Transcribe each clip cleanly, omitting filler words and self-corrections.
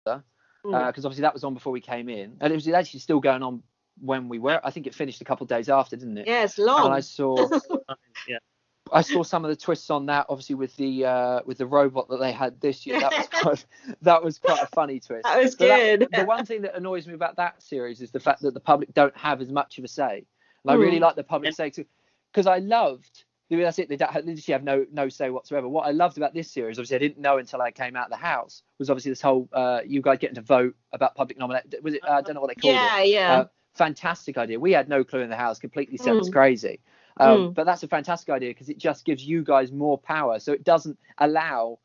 because obviously that was on before we came in, and it was actually still going on when we were. I think it finished a couple of days after, didn't it? Yeah, it's long. And I saw some of the twists on that, obviously with the robot that they had this year. That was quite a funny twist. That was good. The one thing that annoys me about that series is the fact that the public don't have as much of a say. And I really like the public say too, because I loved. That's it. They literally have no say whatsoever. What I loved about this series, obviously, I didn't know until I came out of the house, was obviously this whole you guys getting to vote about public nomination. Was it? I don't know what they called it. Yeah. Fantastic idea. We had no clue in the house. Completely set us crazy. But that's a fantastic idea because it just gives you guys more power. So it doesn't allow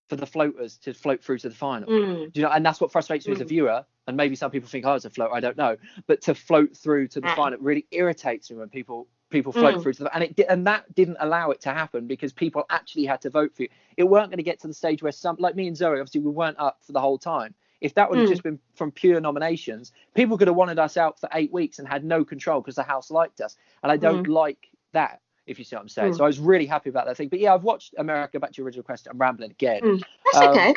for the floaters to float through to the final. Do you know? And that's what frustrates me as a viewer. And maybe some people think, it's a floater. I don't know. But to float through to the final, it really irritates me when people float through to the, and that didn't allow it to happen because people actually had to vote for you. It weren't going to get to the stage where some, like me and Zoe, obviously we weren't up for the whole time. If that would have just been from pure nominations, people could have wanted us out for 8 weeks and had no control because the house liked us. And I don't like that, if you see what I'm saying. So I was really happy about that thing. But yeah, I've watched America. Back to your original question, I'm rambling again. That's okay.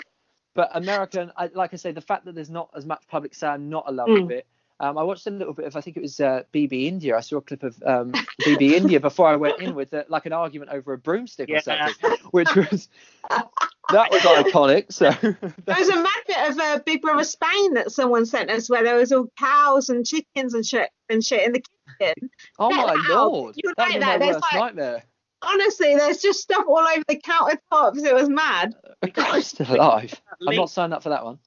But American, like I say, the fact that there's not as much public say, I'm not a love of it. I watched a little bit of, I think it was BB India. I saw a clip of BB India before I went in with like an argument over a broomstick or something, which was that was iconic. So there was a mad bit of Big Brother Spain that someone sent us where there was all cows and chickens and shit in the kitchen. Oh my lord, you that was my worst nightmare. Honestly, there's just stuff all over the countertops. It was mad. Christ alive! I'm not signed up for that one.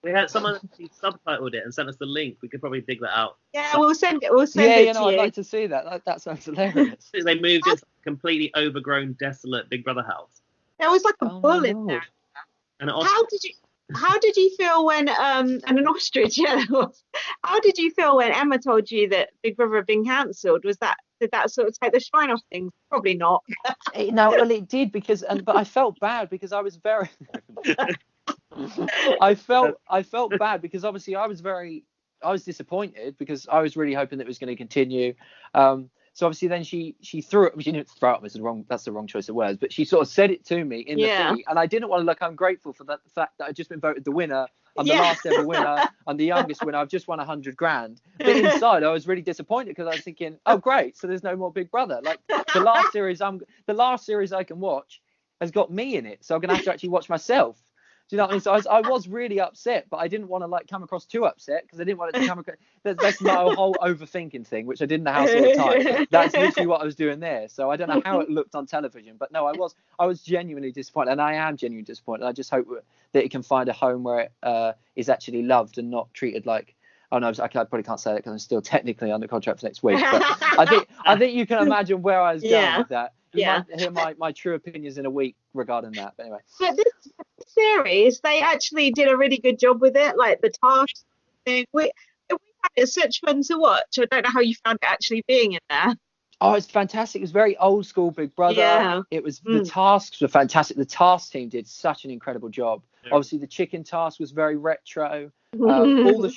We had someone who subtitled it and sent us the link. We could probably dig that out. Yeah, we'll send it. We'll send it to you. I'd like to see that. That sounds hilarious. They moved into a completely overgrown, desolate Big Brother house. There was like a bull in there. And how did you feel when and an ostrich? Yeah, how did you feel when Emma told you that Big Brother had been cancelled? Did that sort of take the shine off things? Probably not. No, well, it did but I felt bad because I was very. I felt bad because obviously I was disappointed because I was really hoping that it was going to continue. So obviously then she threw it. She didn't throw it. That's the wrong choice of words. But she sort of said it to me in the thing, and I didn't want to look. I'm grateful for the fact that I'd just been voted the winner. I'm the last ever winner. I'm the youngest winner. I've just won 100 grand. But inside, I was really disappointed because I was thinking, oh great, so there's no more Big Brother. Like the last series I can watch has got me in it, so I'm gonna have to actually watch myself. Do you know what I mean? So I was really upset, but I didn't want to come across too upset because I didn't want it to come across. That's my whole overthinking thing, which I did in the house all the time. That's literally what I was doing there. So I don't know how it looked on television, but no, I was genuinely disappointed, and I am genuinely disappointed. I just hope that it can find a home where it is actually loved and not treated like. Oh no, I probably can't say that because I'm still technically under contract for next week. But I think you can imagine where I was going with that. You might hear my true opinions in a week regarding that. But anyway. But this series, they actually did a really good job with it. Like the tasks thing. We had it such fun to watch. I don't know how you found it actually being in there. Oh, it's fantastic. It was very old school Big Brother. Yeah. It was the tasks were fantastic. The task team did such an incredible job. Yeah. Obviously, the chicken task was very retro. All the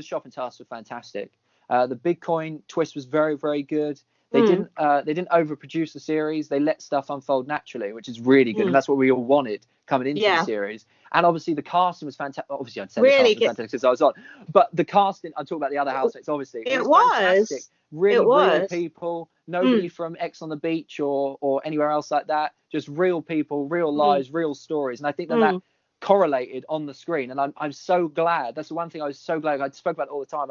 shopping tasks were fantastic. The Bitcoin twist was very, very good. They didn't overproduce the series. They let stuff unfold naturally, which is really good, and that's what we all wanted coming into the series. And obviously the casting was fantastic. Obviously, I'd say really the casting was fantastic since I was on, but the casting. I'm talking about the other housemates. Obviously, it was fantastic. Really real people. Nobody from X on the Beach or anywhere else like that. Just real people, real lives, real stories. And I think that correlated on the screen. And I'm so glad. That's the one thing I was so glad. I spoke about it all the time.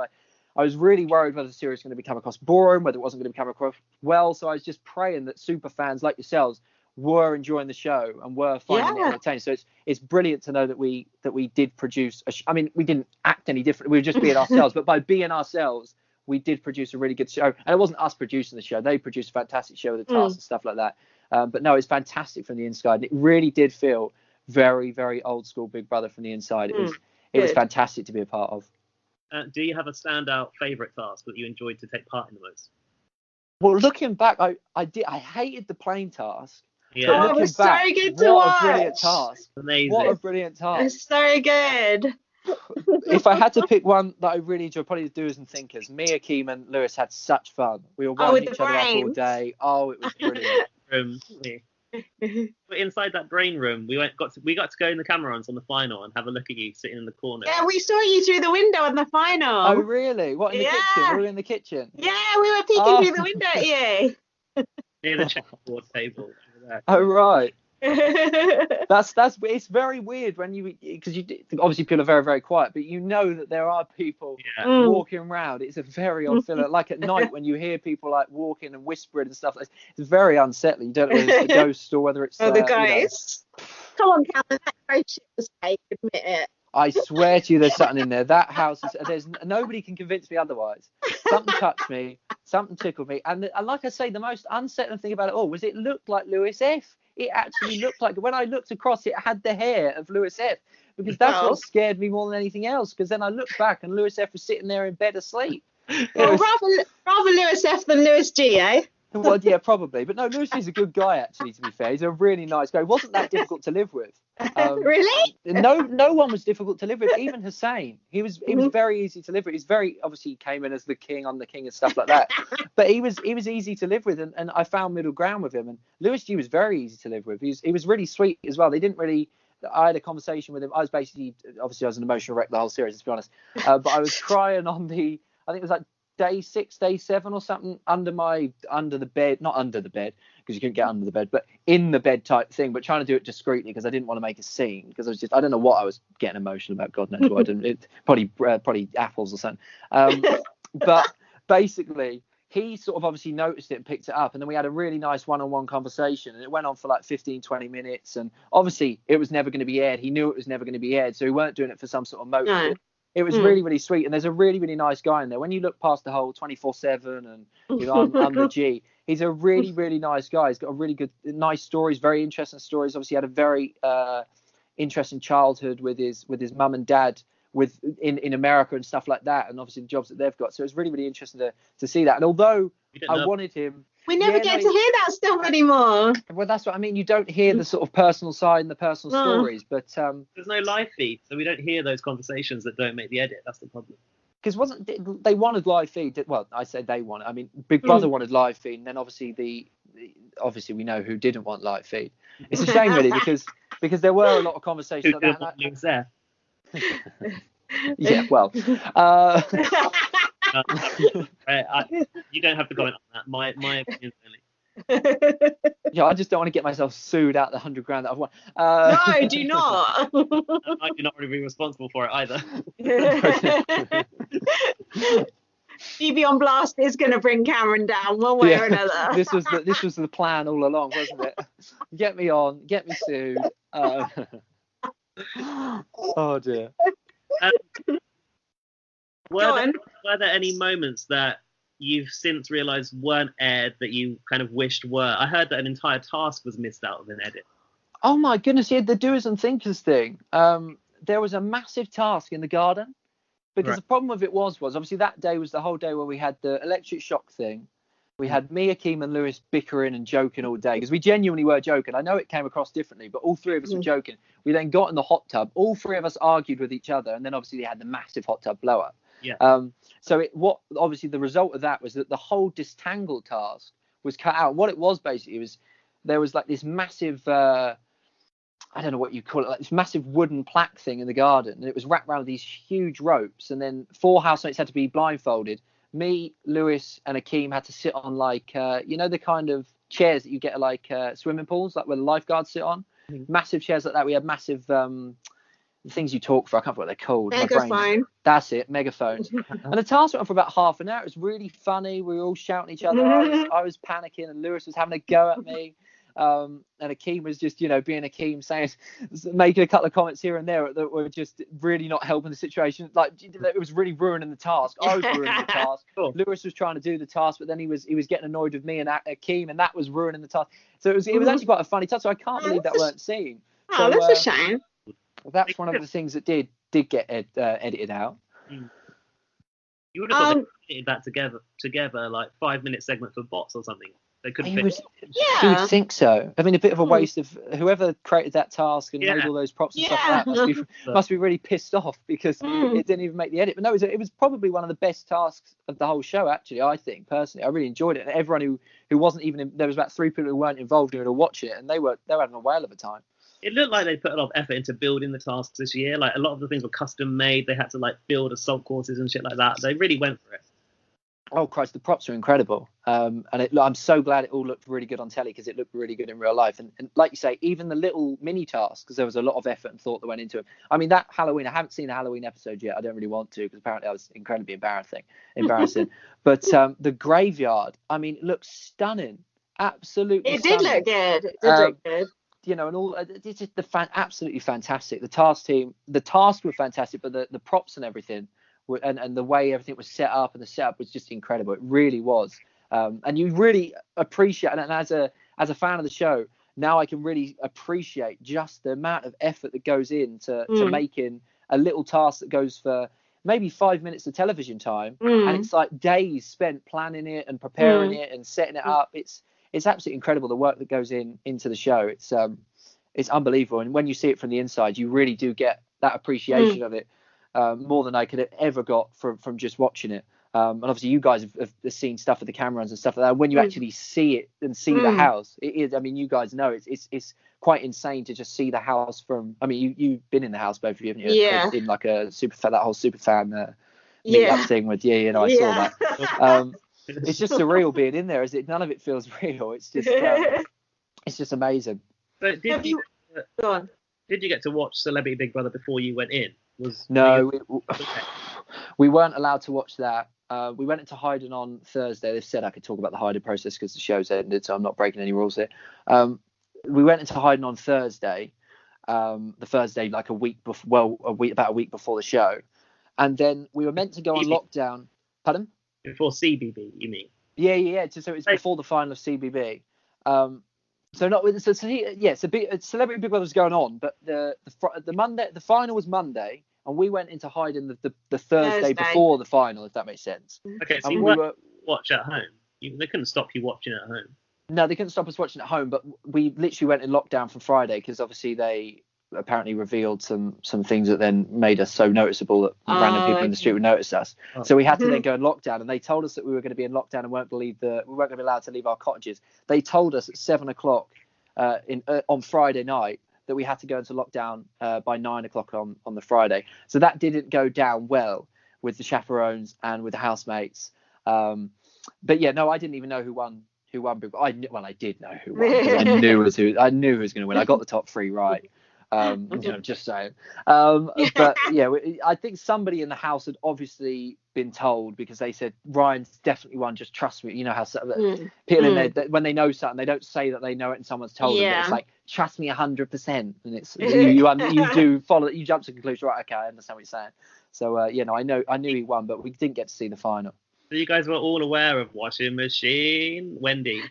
I was really worried whether the series was going to come across boring, whether it wasn't going to come across well. So I was just praying that super fans like yourselves were enjoying the show and were finding it entertaining. So it's brilliant to know that we did produce. I mean, we didn't act any different. We were just being ourselves. But by being ourselves, we did produce a really good show. And it wasn't us producing the show. They produced a fantastic show with the tasks and stuff like that. But no, it's fantastic from the inside. And it really did feel very, very old school Big Brother from the inside. It was fantastic to be a part of. Do you have a standout favourite task that you enjoyed to take part in the most? Well, looking back, I hated the plane task. Yeah. Oh, it was so good to watch. What a brilliant task. Amazing. What a brilliant task. It's so good. If I had to pick one that I really enjoyed, probably the Doers and Thinkers. Me, Akeem and Lewis had such fun. We were winding each other up all day. Oh, it was brilliant. But inside that brain room, we got to go in the cameras on the final and have a look at you sitting in the corner. Yeah, we saw you through the window on the final. Oh, really? What, in the kitchen? We were in the kitchen? Yeah, we were peeking through the window at you. Near the checkerboard table. Oh, right. It's very weird when because obviously people are very, very quiet, but you know that there are people walking around. It's a very odd feeling. Like at night when you hear people like walking and whispering and stuff, it's very unsettling. You don't know whether it's the ghost or whether it's the ghost. Come on, Cameron, that ghost shit was fake, admit it. I swear to you, there's something in there. That house there's nobody can convince me otherwise. Something touched me, something tickled me, and like I say, the most unsettling thing about it all was it looked like Lewis F. It actually looked like, when I looked across, it had the hair of Lewis F. Because that's what scared me more than anything else. Because then I looked back and Lewis F was sitting there in bed asleep. Well, rather Lewis F than Lewis G, eh? Well, yeah, probably. But no, Lewis G's a good guy, actually, to be fair. He's a really nice guy. He wasn't that difficult to live with. Really? No one was difficult to live with, even Hussein. He was very easy to live with. He's obviously he came in as the king, I'm the king and stuff like that. But he was easy to live with, and I found middle ground with him. And Lewis G was very easy to live with. He was really sweet as well. I had a conversation with him. I was basically, obviously I was an emotional wreck the whole series, to be honest. But I was crying on I think it was like day 6, day 7 or something, under the bed, not under the bed because you couldn't get under the bed, but in the bed type thing, but trying to do it discreetly because I didn't want to make a scene, because I don't know what I was getting emotional about. God knows what. Probably apples or something. But basically he sort of obviously noticed it and picked it up, and then we had a really nice one-on-one conversation, and it went on for like 15-20 minutes, and obviously it was never going to be aired. He knew it was never going to be aired, so he weren't doing it for some sort of motive. No. It was really, really sweet, and there's a really, really nice guy in there. When you look past the whole 24/7 and I'm the G, he's a really, really nice guy. He's got a really good, nice stories, very interesting stories. Obviously, had a very interesting childhood with his mum and dad in America and stuff like that, and obviously the jobs that they've got. So it's really, really interesting to see that. And although I wanted him. We never get to hear that stuff anymore. Well, that's what I mean. You don't hear the sort of personal side and the personal stories, but there's no live feed, so we don't hear those conversations that don't make the edit. That's the problem. Because they wanted live feed? Well, I say they wanted. I mean, Big Brother wanted live feed, and then obviously obviously we know who didn't want live feed. It's a shame really because there were a lot of conversations like that. Yeah, well. You don't have to comment on that. My opinion only. Yeah, I just don't want to get myself sued out the $100 grand that I've won. No, do not. I do not want to be responsible for it either. GB on Blast is going to bring Cameron down one way or another. This was the plan all along, wasn't it? Get me on, get me sued. Oh dear. Were there any moments that you've since realised weren't aired that you kind of wished were? I heard that an entire task was missed out of an edit. Oh my goodness, yeah, the doers and thinkers thing. There was a massive task in the garden, because the problem with it was obviously that day was the whole day where we had the electric shock thing. We had me, Akeem and Lewis bickering and joking all day, because we genuinely were joking. I know it came across differently, but all three of us were joking. We then got in the hot tub. All three of us argued with each other, and then obviously they had the massive hot tub blow up. Yeah. So obviously the result of that was that the whole distangle task was cut out. What it was basically was there was like this massive I don't know what you call it, like this massive wooden plaque thing in the garden, and it was wrapped around these huge ropes, and then 4 housemates had to be blindfolded. Me, Lewis, and Akeem had to sit on like the kind of chairs that you get at like swimming pools, like where the lifeguards sit on. Massive chairs like that. We had massive things you talk for. I can't remember what they're called. Megaphone. That's it, megaphones. And the task went on for about half an hour. It was really funny. We were all shouting at each other. I was panicking, and Lewis was having a go at me. And Akeem was just, being Akeem, making a couple of comments here and there that were just really not helping the situation. Like, it was really ruining the task. I was ruining the task. Cool. Lewis was trying to do the task, but then he was getting annoyed with me and Akeem, and that was ruining the task. So it was actually quite a funny task. So I can't believe that weren't seen. Oh, that's a shame. That's one of the things that did get edited out. You would have thought they edited that together like 5-minute segment for bots or something. They couldn't You fit. would think so. I mean, a bit of a waste of whoever created that task and made all those props and stuff like that must be really pissed off because it didn't even make the edit. But no, it was probably one of the best tasks of the whole show, actually, I think, personally. I really enjoyed it. And everyone who wasn't even there was about 3 people who weren't involved who were watching it, and they were having a whale of a time. It looked like they put a lot of effort into building the tasks this year. Like, a lot of the things were custom made. They had to like build assault courses and shit like that. They really went for it. Oh Christ, the props are incredible, and I'm so glad it all looked really good on telly because it looked really good in real life. And like you say, even the little mini tasks, because there was a lot of effort and thought that went into it. I mean, that Halloween, I haven't seen the Halloween episode yet. I don't really want to because apparently I was incredibly embarrassing. But the graveyard, I mean, it looks stunning, absolutely. It stunning. did look good. It did look good. You know, and all it's just absolutely fantastic. The task team, the tasks were fantastic, but the props and everything. And the way everything was set up, and the setup was just incredible. It really was, and you really appreciate. And as a fan of the show, now I can really appreciate just the amount of effort that goes into to making a little task that goes for maybe 5 minutes of television time, and it's like days spent planning it and preparing it and setting it up. It's absolutely incredible the work that goes into the show. It's unbelievable, and when you see it from the inside, you really do get that appreciation of it. More than I could have ever got from just watching it. And obviously you guys have seen stuff with the cameras and stuff like that. When you actually see it and see the house, it is, I mean, you guys know it's quite insane to just see the house from, I mean, you've been in the house, both of you, haven't you? Yeah. In like a super fan, that whole super fan meet up thing with you know, I saw that. It's just surreal being in there, none of it feels real. It's just amazing. But did you get to watch Celebrity Big Brother before you went in? No, we weren't allowed to watch that. We went into hiding on Thursday. They've said I could talk about the hiding process because the show's ended, so I'm not breaking any rules here. We went into hiding on Thursday, the Thursday like about a week before the show, and then we were meant to go on lockdown. Pardon? Before CBB, you mean? Yeah. So it's before the final of CBB. So Celebrity Big Brother was going on, but the final was Monday, and we went into hiding the Thursday before the final, if that makes sense. Okay, so you were watch at home. They couldn't stop you watching at home. No, they couldn't stop us watching at home, but we literally went in lockdown from Friday because obviously they apparently revealed some things that then made us so noticeable that random people in the street would notice us. So we had to then go in lockdown, and they told us that we were going to be in lockdown and we weren't going to be allowed to leave our cottages. They told us at 7:00 on Friday night that we had to go into lockdown by 9:00 on the Friday. So that didn't go down well with the chaperones and with the housemates. But yeah, no, I didn't even know who won. I did know who won. I knew who was going to win. I got the top 3 right. Just saying. But yeah, I think somebody in the house had obviously been told, because they said Ryan's definitely won. Just trust me. You know how people in there, when they know something, they don't say that they know it and someone's told them. It's like, trust me 100%, and it's you do follow it. You jump to the conclusion, right? Okay, I understand what you're saying. So I knew he won, but we didn't get to see the final. So you guys were all aware of washing machine, Wendy.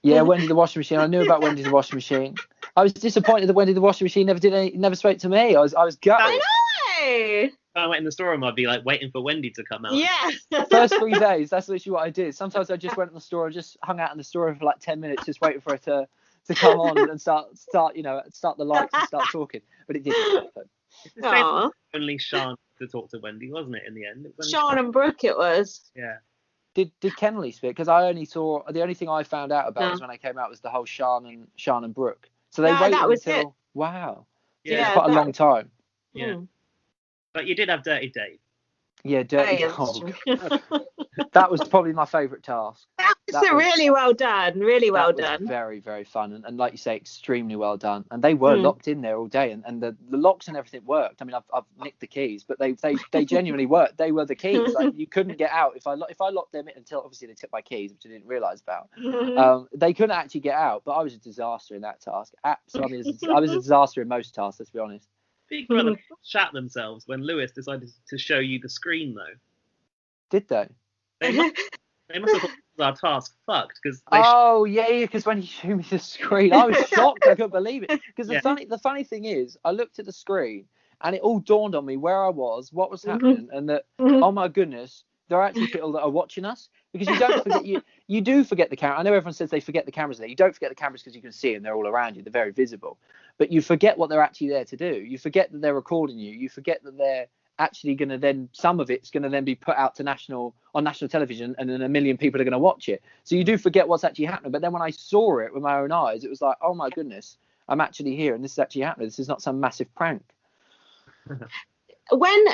Yeah, Wendy the washing machine. I knew about Wendy the washing machine. I was disappointed that Wendy the washing machine never spoke to me. I was gutted. I know. If I went in the storeroom, I'd be like waiting for Wendy to come out. Yeah. First 3 days, that's literally what I did. Sometimes I just went in the store and just hung out in the store for like 10 minutes, just waiting for her to come on and start the lights and start talking. But it didn't happen. It's the same only Sean to talk to Wendy, wasn't it? In the end, Sean and Brooke, it was. Yeah. Did Kennelly speak? Because I only saw, the only thing I found out about was when I came out was the whole Sean and Brooke. So they waited until wow. Yeah, quite a long time. Yeah. But you did have Dirty Dave. Yeah, Dirty Dave. That was probably my favourite task. That was really well done. Really well done. Very, very fun. And like you say, extremely well done. And they were locked in there all day. And the locks and everything worked. I mean, I've nicked the keys, but they genuinely worked. They were the keys. Like, you couldn't get out. If I locked them in until obviously they took my keys, which I didn't realise about. They couldn't actually get out. But I was a disaster in that task. Absolutely. I was a disaster in most tasks, let's be honest. Big Brother shat themselves when Lewis decided to show you the screen, though. Did they? They must have thought our task fucked because. Because when he showed me the screen, I was shocked. I couldn't believe it. Because the funny thing is, I looked at the screen and it all dawned on me where I was, what was happening, and that oh my goodness, there are actually people that are watching us, because you don't forget, you do forget the camera. I know everyone says they forget the cameras there. You don't forget the cameras because you can see them. They're all around you. They're very visible. But you forget what they're actually there to do. You forget that they're recording you. You forget that they're actually going to then, some of it's going to then be put out to national television, and then 1 million people are going to watch it. So you do forget what's actually happening. But then when I saw it with my own eyes, it was like, oh my goodness, I'm actually here and this is actually happening. This is not some massive prank. When